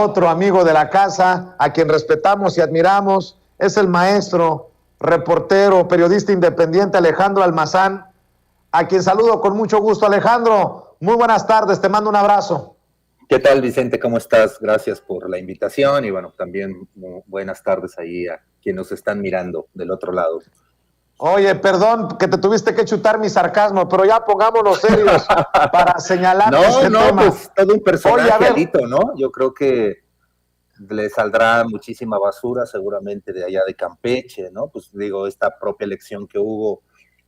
otro amigo de la casa, a quien respetamos y admiramos, es el maestro, reportero, periodista independiente Alejandro Almazán, a quien saludo con mucho gusto. Alejandro, muy buenas tardes, te mando un abrazo. ¿Qué tal, Vicente? ¿Cómo estás? Gracias por la invitación y bueno, también buenas tardes ahí a quienes nos están mirando del otro lado. Oye, perdón que te tuviste que chutar mi sarcasmo, pero ya pongámonos serios para señalar este tema. Pues todo un personaje, Alito, ¿no? Yo creo que le saldrá muchísima basura seguramente de allá de Campeche, ¿no? Pues digo, esta propia elección que hubo,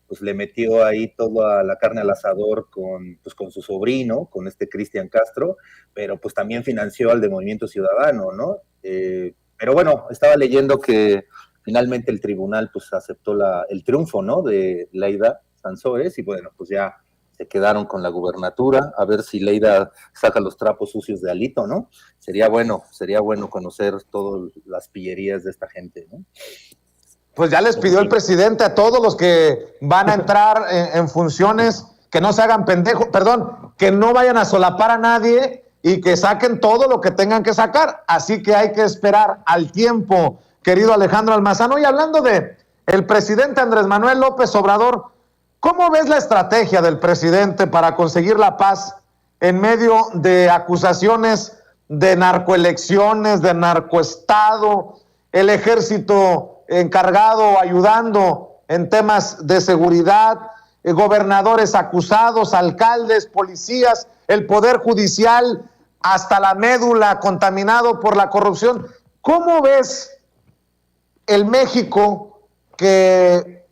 pues le metió ahí toda la carne al asador con su sobrino, con este Cristian Castro, pero pues también financió al de Movimiento Ciudadano, ¿no? Pero bueno, estaba leyendo que finalmente el tribunal pues aceptó el triunfo, ¿no? De Leida Sansores y bueno, pues ya se quedaron con la gubernatura, a ver si Leida saca los trapos sucios de Alito, ¿no? Sería bueno conocer todas las pillerías de esta gente, ¿no? Pues ya les pidió el presidente a todos los que van a entrar en funciones que no se hagan pendejos, que no vayan a solapar a nadie y que saquen todo lo que tengan que sacar. Así que hay que esperar al tiempo, querido Alejandro Almazán. Y hablando de el presidente Andrés Manuel López Obrador, ¿cómo ves la estrategia del presidente para conseguir la paz en medio de acusaciones de narcoelecciones, de narcoestado, el ejército encargado, ayudando en temas de seguridad, gobernadores acusados, alcaldes, policías, el poder judicial hasta la médula contaminado por la corrupción? ¿Cómo ves el México que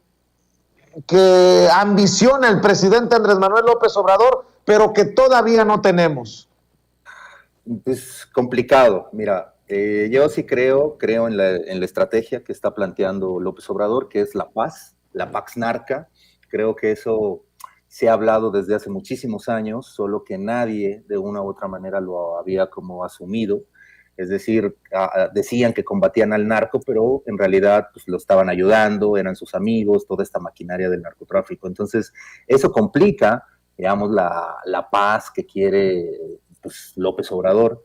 ambiciona el presidente Andrés Manuel López Obrador, pero que todavía no tenemos? Es complicado, mira. Yo sí creo en la estrategia que está planteando López Obrador, que es la Pax Narca. Creo que eso se ha hablado desde hace muchísimos años, solo que nadie de una u otra manera lo había como asumido. Es decir, decían que combatían al narco, pero en realidad pues, lo estaban ayudando, eran sus amigos, toda esta maquinaria del narcotráfico. Entonces, eso complica, digamos, la paz que quiere pues, López Obrador.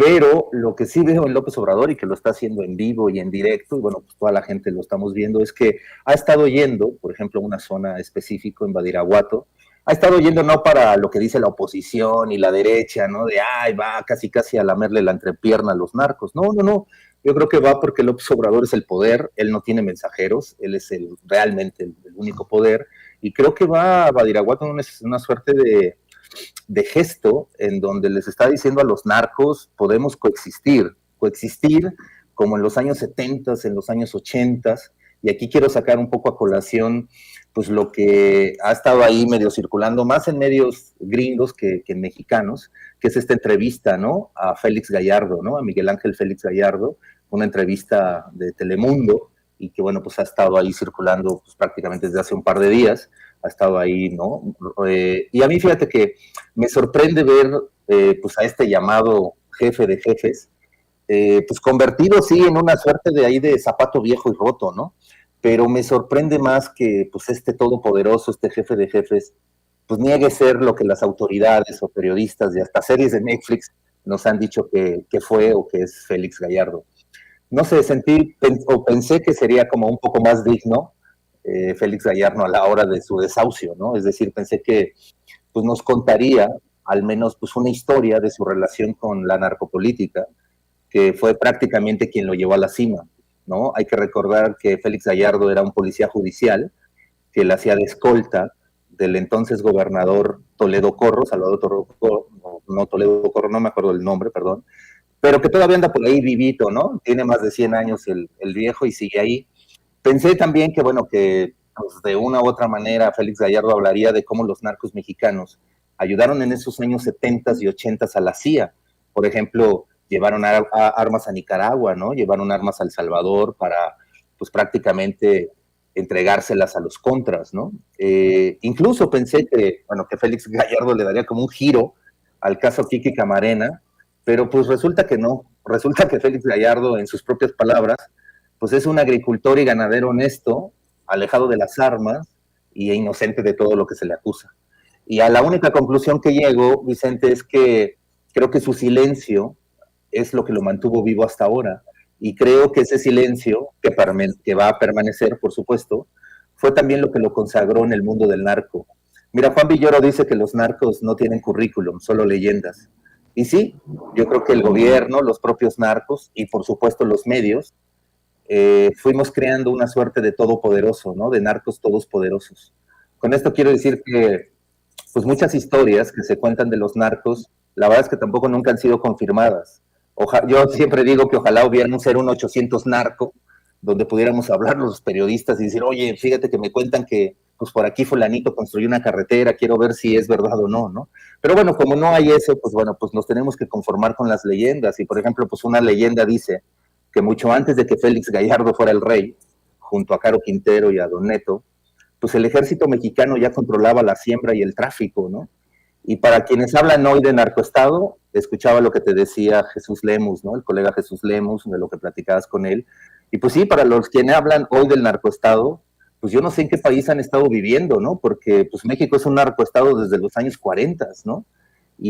Pero lo que sí veo en López Obrador y que lo está haciendo en vivo y en directo, y bueno, pues toda la gente lo estamos viendo, es que ha estado yendo, por ejemplo, a una zona específica en Badiraguato, ha estado yendo no para lo que dice la oposición y la derecha, ¿no? De, ay, va casi a lamerle la entrepierna a los narcos. No. Yo creo que va porque López Obrador es el poder, él no tiene mensajeros, él es realmente el único poder, y creo que va a Badiraguato en una suerte de gesto en donde les está diciendo a los narcos, podemos coexistir como en los años 70, en los años 80, y aquí quiero sacar un poco a colación pues lo que ha estado ahí medio circulando, más en medios gringos que en mexicanos, que es esta entrevista, ¿no? A Félix Gallardo, ¿no? A Miguel Ángel Félix Gallardo, una entrevista de Telemundo, y que bueno, pues ha estado ahí circulando pues, prácticamente desde hace un par de días, ha estado ahí, ¿no? Y a mí fíjate que me sorprende ver pues a este llamado jefe de jefes, pues convertido sí en una suerte de ahí de zapato viejo y roto, ¿no? Pero me sorprende más que pues este todopoderoso, este jefe de jefes, pues niegue ser lo que las autoridades o periodistas y hasta series de Netflix nos han dicho que fue o que es Félix Gallardo. No sé, pensé que sería como un poco más digno Félix Gallardo a la hora de su desahucio, ¿no? Es decir, pensé que pues, nos contaría al menos pues, una historia de su relación con la narcopolítica, que fue prácticamente quien lo llevó a la cima, ¿no? Hay que recordar que Félix Gallardo era un policía judicial que le hacía de escolta del entonces gobernador Toledo Corro, Salvador Toledo Corro, no me acuerdo el nombre, perdón, pero que todavía anda por ahí vivito, ¿no? Tiene más de 100 años el viejo y sigue ahí. Pensé también que, bueno, que pues, de una u otra manera Félix Gallardo hablaría de cómo los narcos mexicanos ayudaron en esos años 70 y 80 a la CIA. Por ejemplo, llevaron armas a Nicaragua, ¿no? Llevaron armas a El Salvador para, pues prácticamente entregárselas a los contras, ¿no? Incluso pensé que, bueno, que Félix Gallardo le daría como un giro al caso Kiki Camarena, pero pues resulta que no. Resulta que Félix Gallardo, en sus propias palabras, pues es un agricultor y ganadero honesto, alejado de las armas y inocente de todo lo que se le acusa. Y a la única conclusión que llego, Vicente, es que creo que su silencio es lo que lo mantuvo vivo hasta ahora. Y creo que ese silencio, que va a permanecer, por supuesto, fue también lo que lo consagró en el mundo del narco. Mira, Juan Villoro dice que los narcos no tienen currículum, solo leyendas. Y sí, yo creo que el gobierno, los propios narcos y por supuesto los medios, fuimos creando una suerte de todopoderoso, ¿no? De narcos todos poderosos. Con esto quiero decir que, pues muchas historias que se cuentan de los narcos, la verdad es que tampoco nunca han sido confirmadas. Yo siempre digo que ojalá hubiera un 0800 narco, donde pudiéramos hablar los periodistas y decir, oye, fíjate que me cuentan que pues por aquí fulanito construyó una carretera, quiero ver si es verdad o no, ¿no? Pero bueno, como no hay eso, pues bueno, pues nos tenemos que conformar con las leyendas. Y por ejemplo, pues una leyenda dice que mucho antes de que Félix Gallardo fuera el rey, junto a Caro Quintero y a Don Neto, pues el ejército mexicano ya controlaba la siembra y el tráfico, ¿no? Y para quienes hablan hoy de narcoestado, escuchaba lo que te decía Jesús Lemus, ¿no? El colega Jesús Lemus, de lo que platicabas con él. Y pues sí, para los quienes hablan hoy del narcoestado, pues yo no sé en qué país han estado viviendo, ¿no? Porque pues México es un narcoestado desde los años 40, ¿no?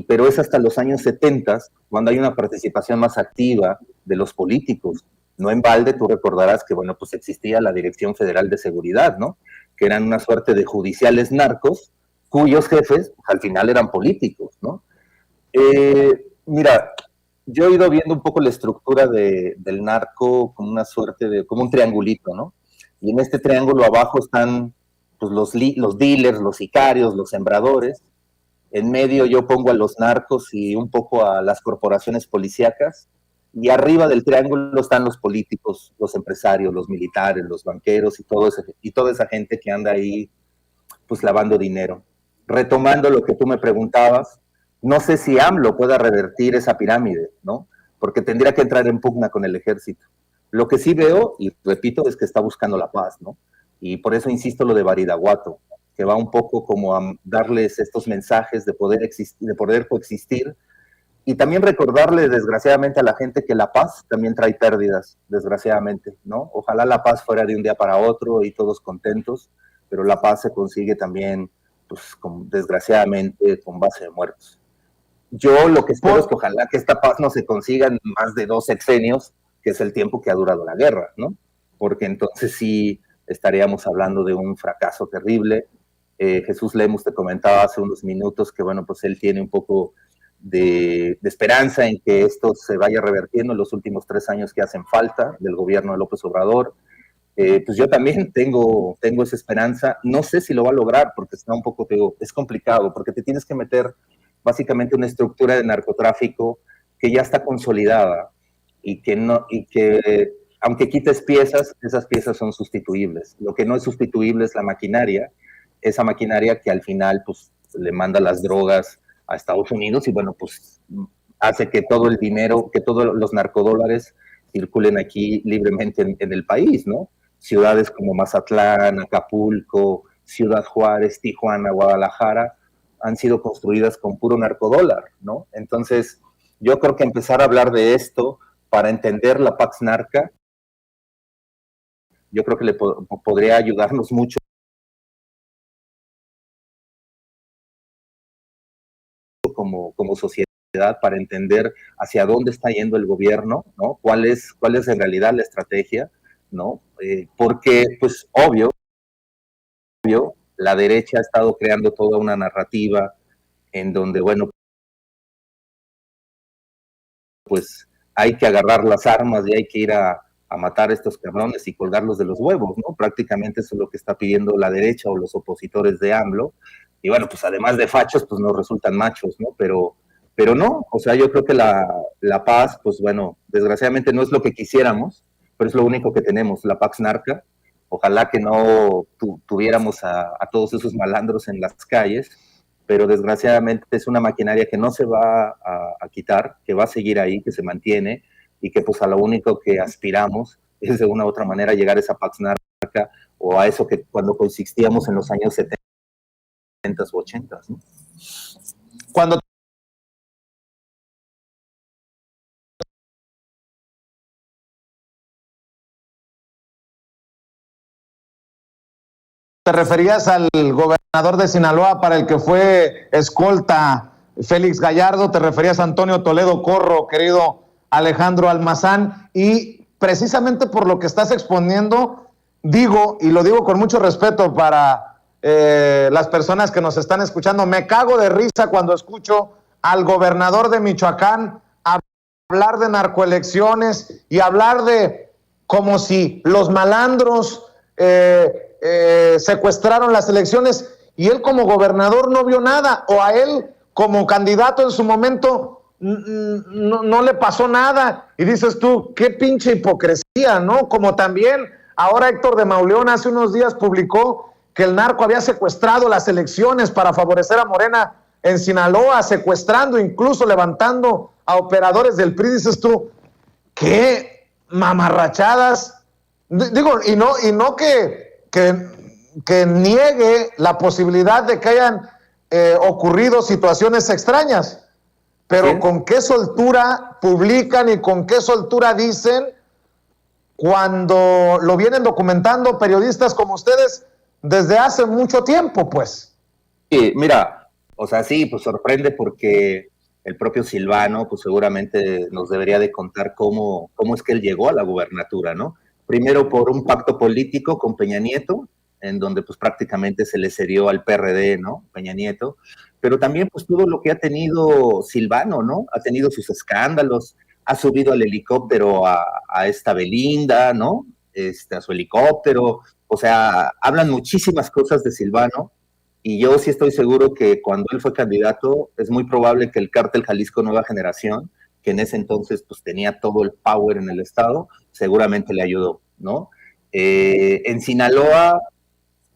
Pero es hasta los años 70 cuando hay una participación más activa de los políticos. No en balde, tú recordarás que, bueno, pues existía la Dirección Federal de Seguridad, ¿no? Que eran una suerte de judiciales narcos, cuyos jefes pues, al final eran políticos, ¿no? Mira, yo he ido viendo un poco la estructura del narco como una suerte de, como un triangulito, ¿no? Y en este triángulo abajo están pues, los dealers, los sicarios, los sembradores. En medio yo pongo a los narcos y un poco a las corporaciones policíacas. Y arriba del triángulo están los políticos, los empresarios, los militares, los banqueros y toda esa gente que anda ahí pues lavando dinero. Retomando lo que tú me preguntabas, no sé si AMLO pueda revertir esa pirámide, ¿no? Porque tendría que entrar en pugna con el ejército. Lo que sí veo, y repito, es que está buscando la paz, ¿no? Y por eso insisto lo de Badiraguato, que va un poco como a darles estos mensajes de poder coexistir, y también recordarle, desgraciadamente, a la gente que la paz también trae pérdidas, desgraciadamente, ¿no? Ojalá la paz fuera de un día para otro y todos contentos, pero la paz se consigue también, pues, desgraciadamente, con base de muertos. Yo lo que espero es que ojalá que esta paz no se consiga en más de 2 sexenios, que es el tiempo que ha durado la guerra, ¿no? Porque entonces sí estaríamos hablando de un fracaso terrible. Jesús Lemus te comentaba hace unos minutos que, bueno, pues él tiene un poco de esperanza en que esto se vaya revertiendo en los últimos 3 años que hacen falta del gobierno de López Obrador. Pues yo también tengo esa esperanza. No sé si lo va a lograr porque está un poco, es complicado, porque te tienes que meter básicamente una estructura de narcotráfico que ya está consolidada y que aunque quites piezas, esas piezas son sustituibles. Lo que no es sustituible es la maquinaria, esa maquinaria que al final pues le manda las drogas a Estados Unidos y bueno, pues hace que todo el dinero, que todos los narcodólares circulen aquí libremente en el país, ¿no? Ciudades como Mazatlán, Acapulco, Ciudad Juárez, Tijuana, Guadalajara, han sido construidas con puro narcodólar, ¿no? Entonces, yo creo que empezar a hablar de esto para entender la Pax Narca, yo creo que podría ayudarnos mucho como sociedad para entender hacia dónde está yendo el gobierno, ¿no? ¿Cuál es en realidad la estrategia, ¿no? Porque, pues, obvio, la derecha ha estado creando toda una narrativa en donde, bueno, pues hay que agarrar las armas y hay que ir a matar a estos cabrones y colgarlos de los huevos, ¿no? Prácticamente eso es lo que está pidiendo la derecha o los opositores de AMLO. Y bueno, pues además de fachos, pues nos resultan machos, ¿no? Pero no, o sea, yo creo que la paz, pues bueno, desgraciadamente no es lo que quisiéramos, pero es lo único que tenemos, la Pax Narca. Ojalá que no tuviéramos a todos esos malandros en las calles, pero desgraciadamente es una maquinaria que no se va a quitar, que va a seguir ahí, que se mantiene, y que pues a lo único que aspiramos es de una u otra manera llegar a esa Pax Narca o a eso que cuando consistíamos en los años 70 u 80, ¿no? Cuando te referías al gobernador de Sinaloa para el que fue escolta Félix Gallardo, te referías a Antonio Toledo Corro, querido Alejandro Almazán, y precisamente por lo que estás exponiendo, digo, y lo digo con mucho respeto para las personas que nos están escuchando, me cago de risa cuando escucho al gobernador de Michoacán hablar de narcoelecciones y hablar de como si los malandros secuestraron las elecciones y él como gobernador no vio nada, o a él como candidato en su momento no le pasó nada. Y dices tú, qué pinche hipocresía, ¿no? Como también ahora Héctor de Mauleón hace unos días publicó que el narco había secuestrado las elecciones para favorecer a Morena en Sinaloa, secuestrando, incluso levantando a operadores del PRI. Dices tú, qué mamarrachadas. Digo, y no que niegue la posibilidad de que hayan ocurrido situaciones extrañas, pero ¿sí? ¿Con qué soltura publican y con qué soltura dicen cuando lo vienen documentando periodistas como ustedes desde hace mucho tiempo, pues? Sí, mira, o sea, sí, pues sorprende porque el propio Silvano, pues seguramente nos debería de contar cómo es que él llegó a la gubernatura, ¿no? Primero por un pacto político con Peña Nieto, en donde pues prácticamente se le cedió al PRD, ¿no? Peña Nieto, pero también pues todo lo que ha tenido Silvano, ¿no? Ha tenido sus escándalos, ha subido al helicóptero a esta Belinda, ¿no? A su helicóptero, o sea, hablan muchísimas cosas de Silvano, y yo sí estoy seguro que cuando él fue candidato, es muy probable que el cártel Jalisco Nueva Generación, que en ese entonces pues tenía todo el power en el estado, seguramente le ayudó, ¿no? En Sinaloa,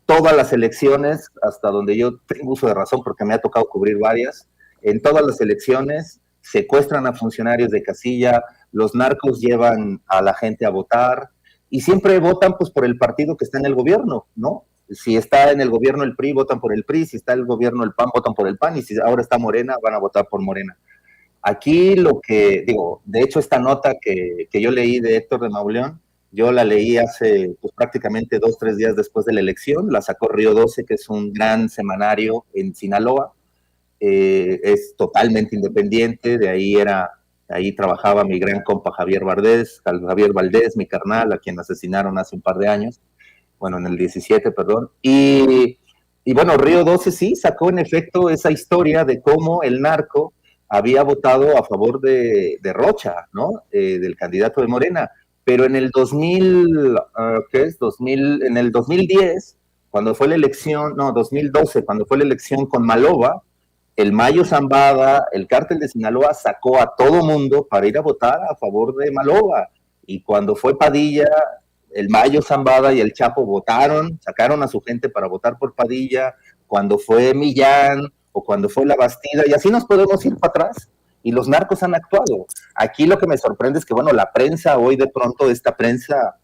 todas las elecciones, hasta donde yo tengo uso de razón, porque me ha tocado cubrir varias, en todas las elecciones secuestran a funcionarios de casilla, los narcos llevan a la gente a votar, y siempre votan pues por el partido que está en el gobierno, ¿no? Si está en el gobierno el PRI, votan por el PRI, si está en el gobierno el PAN, votan por el PAN, y si ahora está Morena, van a votar por Morena. Aquí lo que, digo, de hecho esta nota que yo leí de Héctor de Mauleón, yo la leí hace pues, prácticamente 2-3 días después de la elección, la sacó Río 12, que es un gran semanario en Sinaloa, es totalmente independiente, ahí trabajaba mi gran compa Javier Valdés, mi carnal, a quien asesinaron hace un par de años, bueno, en el 17, perdón, y bueno, Río 12 sí sacó en efecto esa historia de cómo el narco había votado a favor de Rocha, ¿no? Del candidato de Morena, pero en el 2000, ¿qué es? En el 2010, cuando fue la elección, no, 2012, cuando fue la elección con Maloba, el Mayo Zambada, el cártel de Sinaloa sacó a todo mundo para ir a votar a favor de Maloba, y cuando fue Padilla, el Mayo Zambada y el Chapo votaron, sacaron a su gente para votar por Padilla, cuando fue Millán, o cuando fue La Bastida, y así nos podemos ir para atrás, y los narcos han actuado. Aquí lo que me sorprende es que, bueno, la prensa hoy de pronto, esta prensa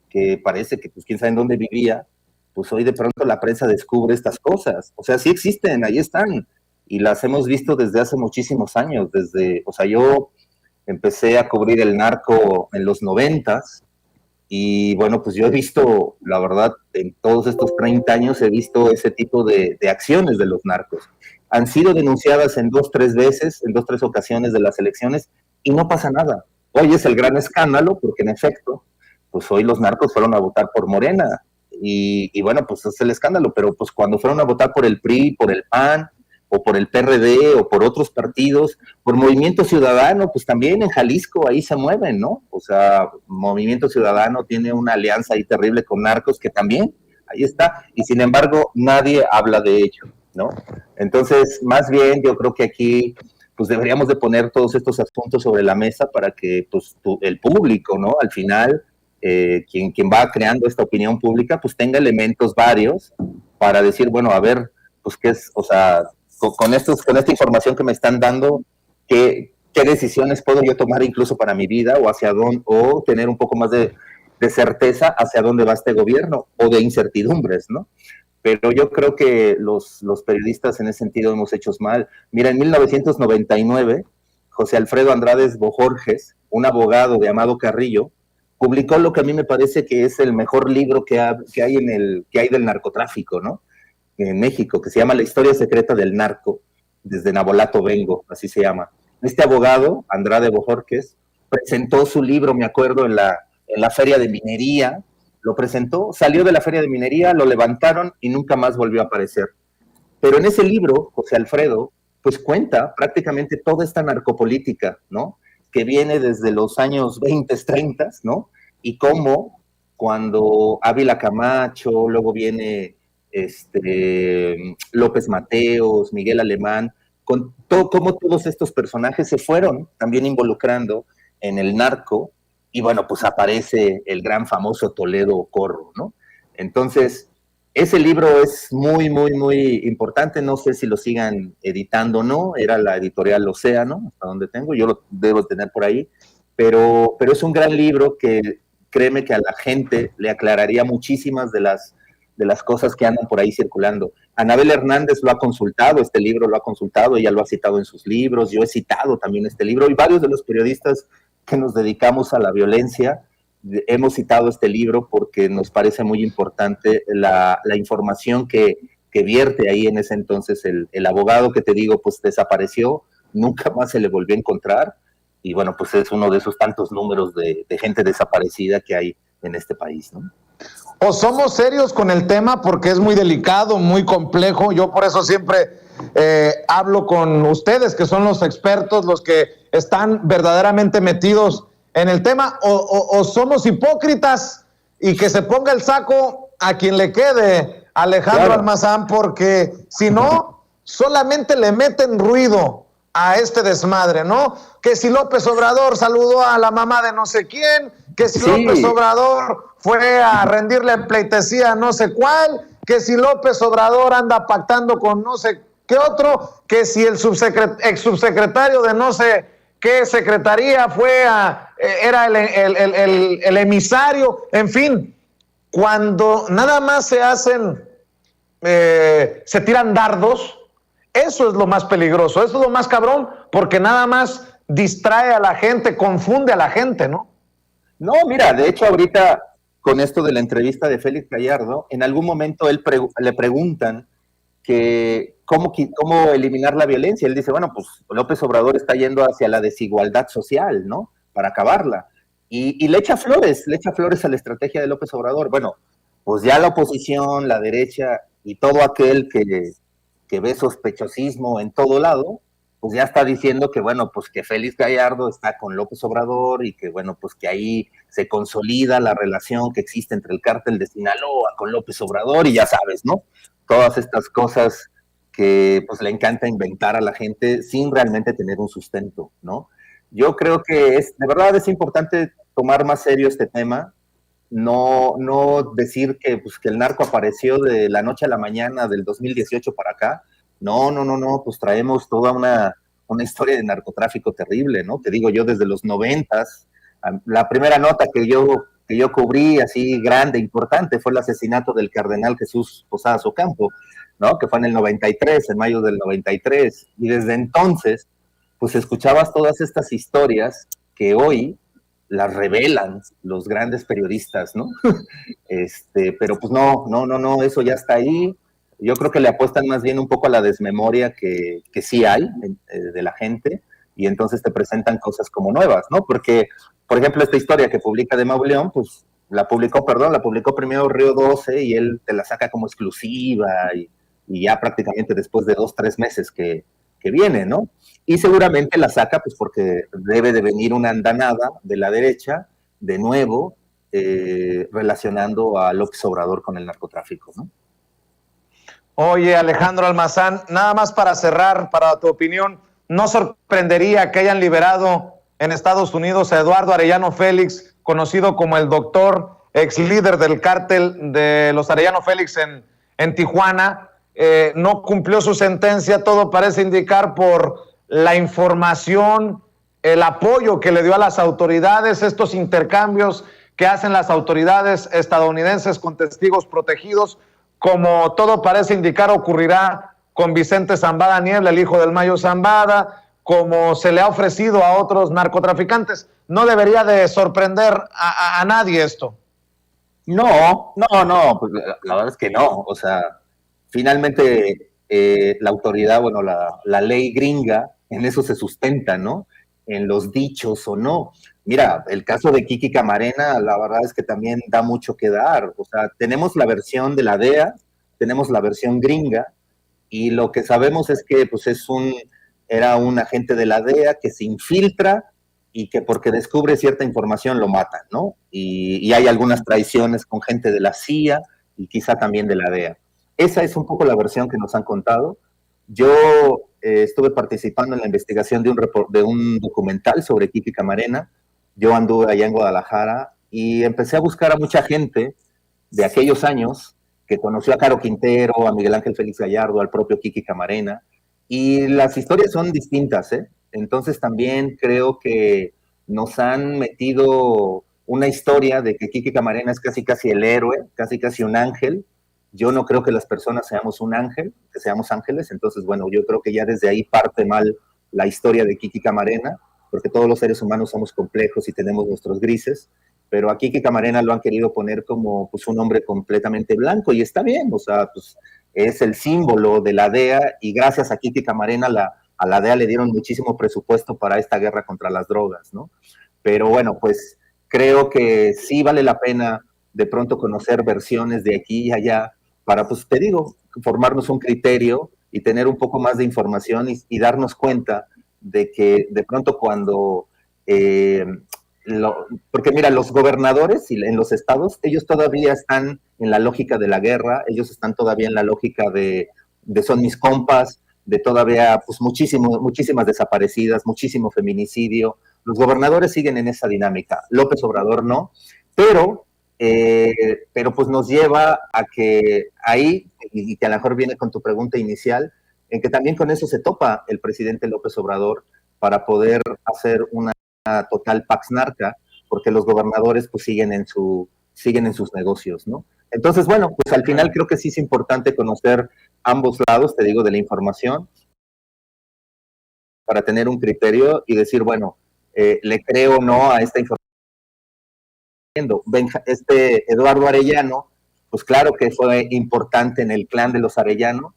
que parece que pues quién sabe en dónde vivía, pues hoy de pronto la prensa descubre estas cosas. O sea, sí existen, ahí están, y las hemos visto desde hace muchísimos años, o sea, yo empecé a cubrir el narco en los 90s, y bueno, pues yo he visto, la verdad, en todos estos 30 años he visto ese tipo de acciones de los narcos. Han sido denunciadas en 2-3 veces, en 2-3 ocasiones de las elecciones, y no pasa nada. Hoy es el gran escándalo, porque en efecto, pues hoy los narcos fueron a votar por Morena, y bueno, pues es el escándalo, pero pues cuando fueron a votar por el PRI, por el PAN, o por el PRD, o por otros partidos, por Movimiento Ciudadano, pues también en Jalisco ahí se mueven, ¿no? O sea, Movimiento Ciudadano tiene una alianza ahí terrible con narcos que también, ahí está, y sin embargo nadie habla de ello, ¿no? Entonces, más bien yo creo que aquí pues deberíamos de poner todos estos asuntos sobre la mesa para que pues el público, ¿no? Al final, quien va creando esta opinión pública, pues tenga elementos varios para decir, bueno, a ver, pues qué es, o sea, con esta información que me están dando, ¿qué decisiones puedo yo tomar incluso para mi vida, o hacia dónde, o tener un poco más de certeza hacia dónde va este gobierno, o de incertidumbres, ¿no? Pero yo creo que los periodistas en ese sentido hemos hecho mal. Mira, en 1999, José Alfredo Andrades Bojorges, un abogado de Amado Carrillo, publicó lo que a mí me parece que es el mejor libro que hay del narcotráfico, ¿no? En México, que se llama La historia secreta del narco, desde Nabolato Vengo, así se llama. Este abogado, Andrade Bojorges, presentó su libro, me acuerdo, en la Feria de Minería, lo presentó, salió de la Feria de Minería, lo levantaron y nunca más volvió a aparecer. Pero en ese libro, José Alfredo, pues cuenta prácticamente toda esta narcopolítica, ¿no? Que viene desde los años 20, 30, ¿no? Y cómo cuando Ávila Camacho, luego viene López Mateos, Miguel Alemán, con todo, cómo todos estos personajes se fueron también involucrando en el narco, y bueno, pues aparece el gran famoso Toledo Corro, ¿no? Entonces, ese libro es muy, muy, muy importante. No sé si lo sigan editando o no. Era la editorial Océano, hasta donde tengo. Yo lo debo tener por ahí. Pero es un gran libro que créeme que a la gente le aclararía muchísimas de las cosas que andan por ahí circulando. Anabel Hernández lo ha consultado, este libro lo ha consultado, ella lo ha citado en sus libros. Yo he citado también este libro y varios de los periodistas que nos dedicamos a la violencia hemos citado este libro porque nos parece muy importante la información que vierte ahí en ese entonces el abogado que te digo, pues desapareció, nunca más se le volvió a encontrar, y bueno, pues es uno de esos tantos números de gente desaparecida que hay en este país, ¿no? O somos serios con el tema porque es muy delicado, muy complejo. Yo por eso siempre hablo con ustedes, que son los expertos, los que están verdaderamente metidos en el tema, o somos hipócritas y que se ponga el saco a quien le quede, Alejandro Almazán, porque si no, solamente le meten ruido a este desmadre, ¿no? Que si López Obrador saludó a la mamá de no sé quién, que si López Obrador fue a rendirle pleitesía a no sé cuál, que si López Obrador anda pactando con no sé qué otro, que si el ex subsecretario de no sé qué secretaría era el emisario, en fin, cuando nada más se tiran dardos, eso es lo más peligroso, eso es lo más cabrón, porque nada más distrae a la gente, confunde a la gente, ¿no? No, mira, de hecho ahorita con esto de la entrevista de Félix Gallardo, en algún momento le preguntan que cómo eliminar la violencia. Él dice, bueno, pues López Obrador está yendo hacia la desigualdad social, ¿no? Para acabarla. Y le echa flores a la estrategia de López Obrador. Bueno, pues ya la oposición, la derecha y todo aquel que ve sospechosismo en todo lado, pues ya está diciendo que, bueno, pues que Félix Gallardo está con López Obrador y que, bueno, pues que ahí se consolida la relación que existe entre el cártel de Sinaloa con López Obrador y ya sabes, ¿no? Todas estas cosas que pues le encanta inventar a la gente sin realmente tener un sustento, ¿no? Yo creo que de verdad es importante tomar más serio este tema, no decir pues, que el narco apareció de la noche a la mañana del 2018 para acá. No, pues traemos toda una historia de narcotráfico terrible, ¿no? Te digo yo desde los 90s, la primera nota que yo cubrí así grande, importante, fue el asesinato del cardenal Jesús Posadas Ocampo, ¿no? Que fue en el 93, en mayo del 93, y desde entonces, pues escuchabas todas estas historias que hoy las revelan los grandes periodistas, ¿no? Pero pues no, eso ya está ahí. Yo creo que le apuestan más bien un poco a la desmemoria que sí hay de la gente, y entonces te presentan cosas como nuevas, ¿no? Porque, por ejemplo, esta historia que publica de Mauleón, pues la publicó primero Río 12 y él te la saca como exclusiva y ya prácticamente después de 2-3 meses que viene, ¿no? Y seguramente la saca pues porque debe de venir una andanada de la derecha, de nuevo, relacionando a López Obrador con el narcotráfico, ¿no? Oye, Alejandro Almazán, nada más para cerrar, para tu opinión, ¿no sorprendería que hayan liberado en Estados Unidos a Eduardo Arellano Félix, conocido como el Doctor, ex líder del cártel de los Arellano Félix en Tijuana? No cumplió su sentencia, todo parece indicar por la información, el apoyo que le dio a las autoridades, estos intercambios que hacen las autoridades estadounidenses con testigos protegidos, como todo parece indicar ocurrirá con Vicente Zambada Niebla, el hijo del Mayo Zambada, como se le ha ofrecido a otros narcotraficantes. No debería de sorprender a nadie esto. No, pues la verdad es que no, o sea, finalmente la autoridad, bueno, la ley gringa, en eso se sustenta, ¿no? En los dichos o no. Mira, el caso de Kiki Camarena, la verdad es que también da mucho que dar. O sea, tenemos la versión de la DEA, tenemos la versión gringa, y lo que sabemos es que pues era un agente de la DEA que se infiltra y que porque descubre cierta información lo matan, ¿no? Y hay algunas traiciones con gente de la CIA y quizá también de la DEA. Esa es un poco la versión que nos han contado. Yo estuve participando en la investigación de un documental sobre Kiki Camarena. Yo anduve allá en Guadalajara y empecé a buscar a mucha gente de aquellos años que conoció a Caro Quintero, a Miguel Ángel Félix Gallardo, al propio Kiki Camarena, y las historias son distintas, ¿eh? Entonces también creo que nos han metido una historia de que Kiki Camarena es casi casi el héroe, casi casi un ángel. Yo no creo que las personas seamos un ángel, que seamos ángeles, entonces bueno, yo creo que ya desde ahí parte mal la historia de Kiki Camarena, porque todos los seres humanos somos complejos y tenemos nuestros grises, pero a Kiki Camarena lo han querido poner como pues, un hombre completamente blanco, y está bien, o sea, pues es el símbolo de la DEA, y gracias a Kiki Camarena a la DEA le dieron muchísimo presupuesto para esta guerra contra las drogas, ¿no? Pero bueno, pues creo que sí vale la pena de pronto conocer versiones de aquí y allá para, pues te digo, formarnos un criterio y tener un poco más de información y darnos cuenta de que de pronto cuando porque mira, los gobernadores en los estados, ellos todavía están en la lógica de la guerra, ellos están todavía en la lógica de son mis compas, de todavía pues muchísimas desaparecidas, muchísimo feminicidio. Los gobernadores siguen en esa dinámica, López Obrador no, pero pues nos lleva a que ahí, y que a lo mejor viene con tu pregunta inicial, en que también con eso se topa el presidente López Obrador para poder hacer una total pax narca, porque los gobernadores pues siguen en sus negocios, ¿no? Entonces, bueno, pues al final creo que sí es importante conocer ambos lados, te digo, de la información, para tener un criterio y decir, bueno, le creo o no a esta información. Eduardo Arellano, pues claro que fue importante en el clan de los Arellano,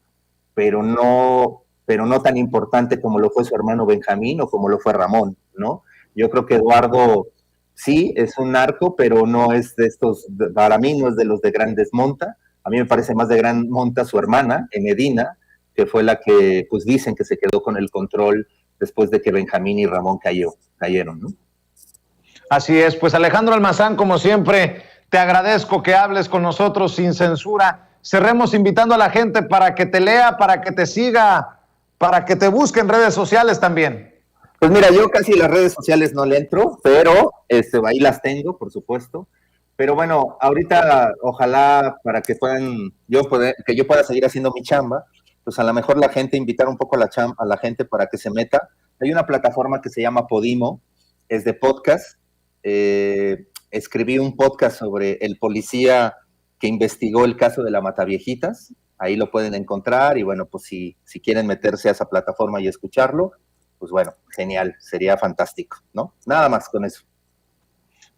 pero no tan importante como lo fue su hermano Benjamín o como lo fue Ramón, ¿no? Yo creo que Eduardo sí es un narco, pero no es de estos, para mí no es de los de grandes monta. A mí me parece más de gran monta su hermana, Enedina, que fue la que, pues dicen que se quedó con el control después de que Benjamín y Ramón cayeron, ¿no? Así es, pues Alejandro Almazán, como siempre, te agradezco que hables con nosotros sin censura. Cerremos invitando a la gente para que te lea, para que te siga, para que te busque en redes sociales también. Pues mira, yo casi las redes sociales no le entro, pero ahí las tengo, por supuesto. Pero bueno, ahorita ojalá para que que yo pueda seguir haciendo mi chamba, pues a lo mejor la gente, invitar un poco a la gente para que se meta. Hay una plataforma que se llama Podimo, es de podcast. Escribí un podcast sobre el policía que investigó el caso de la Mataviejitas. Ahí lo pueden encontrar y bueno, pues si quieren meterse a esa plataforma y escucharlo, pues bueno, genial, sería fantástico, ¿no? Nada más con eso.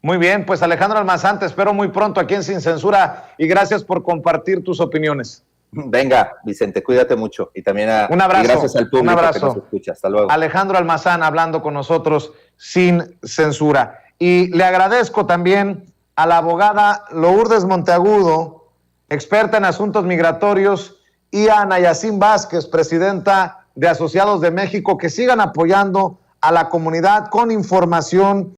Muy bien, pues Alejandro Almazán, te espero muy pronto aquí en Sin Censura y gracias por compartir tus opiniones. Venga, Vicente, cuídate mucho y también un abrazo, y gracias al público un abrazo. Que nos escucha. Hasta luego. Alejandro Almazán hablando con nosotros sin censura. Y le agradezco también a la abogada Lourdes Monteagudo, experta en asuntos migratorios, y a Nayacín Vázquez, presidenta de Asociados de México, que sigan apoyando a la comunidad con información